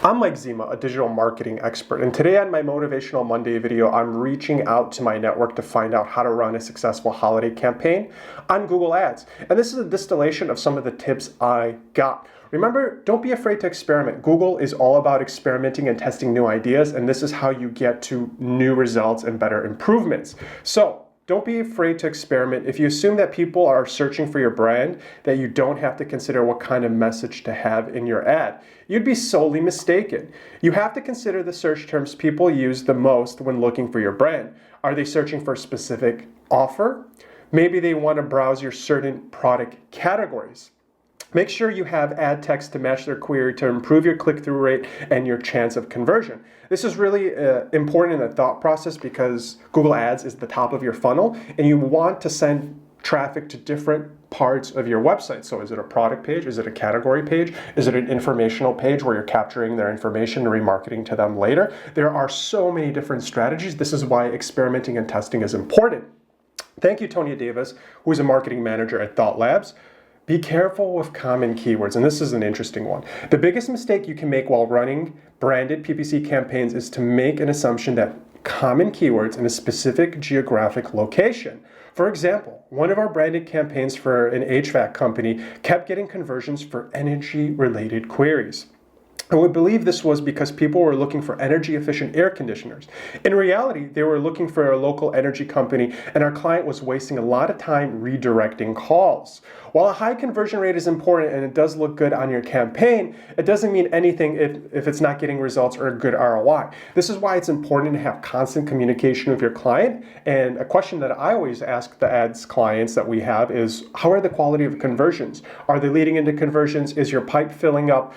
I'm Mike Zima, a digital marketing expert, and today on my Motivational Monday video, I'm reaching out to my network to find out how to run a successful holiday campaign on Google Ads. And this is a distillation of some of the tips I got. Remember, don't be afraid to experiment. Google is all about experimenting and testing new ideas, and this is how you get to new results and better improvements. So, don't be afraid to experiment. If you assume that people are searching for your brand, that you don't have to consider what kind of message to have in your ad, you'd be solely mistaken. You have to consider the search terms people use the most when looking for your brand. Are they searching for a specific offer? Maybe they want to browse your certain product categories. Make sure you have ad text to match their query to improve your click-through rate and your chance of conversion. This is really important in the thought process because Google Ads is the top of your funnel and you want to send traffic to different parts of your website. So is it a product page? Is it a category page? Is it an informational page where you're capturing their information and remarketing to them later? There are so many different strategies. This is why experimenting and testing is important. Thank you, Tonya Davis, who is a marketing manager at ThoughtLab. Be careful with common keywords, and this is an interesting one. The biggest mistake you can make while running branded PPC campaigns is to make an assumption that common keywords in a specific geographic location. For example, one of our branded campaigns for an HVAC company kept getting conversions for energy-related queries. And we believe this was because people were looking for energy-efficient air conditioners. In reality, they were looking for a local energy company, and our client was wasting a lot of time redirecting calls. While a high conversion rate is important and it does look good on your campaign, it doesn't mean anything if it's not getting results or a good ROI. This is why it's important to have constant communication with your client. And a question that I always ask the ads clients that we have is, how are the quality of conversions? Are they leading into conversions? Is your pipe filling up?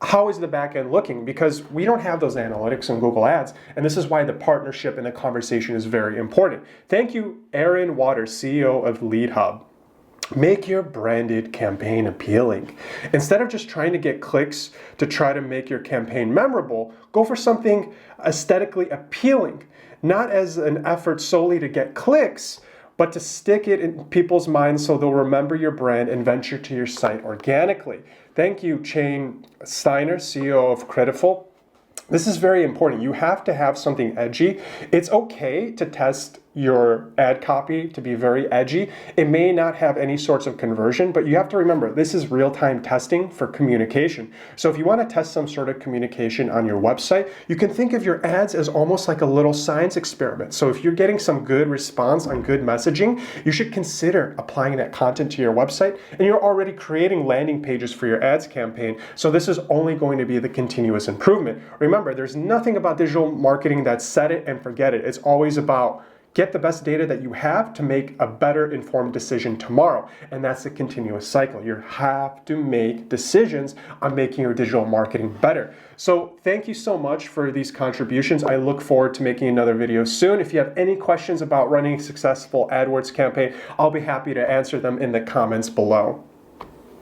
How is the back end looking? Because we don't have those analytics in Google Ads, and this is why the partnership and the conversation is very important. Thank you, Aaron Waters, CEO of Lead Hub. Make your branded campaign appealing. Instead of just trying to get clicks to try to make your campaign memorable, go for something aesthetically appealing, not as an effort solely to get clicks, but to stick it in people's minds so they'll remember your brand and venture to your site organically. Thank you, Shane Steiner, CEO of Critiful. This is very important. You have to have something edgy. It's okay to test your ad copy to be very edgy. It may not have any sorts of conversion, but you have to remember this is real-time testing for communication. So if you want to test some sort of communication on your website, you can think of your ads as almost like a little science experiment. So if you're getting some good response on good messaging, you should consider applying that content to your website, and you're already creating landing pages for your ads campaign. So this is only going to be the continuous improvement. Remember, there's nothing about digital marketing that's set it and forget it. It's always about get the best data that you have to make a better informed decision tomorrow. And that's a continuous cycle. You have to make decisions on making your digital marketing better. So thank you so much for these contributions. I look forward to making another video soon. If you have any questions about running a successful AdWords campaign, I'll be happy to answer them in the comments below.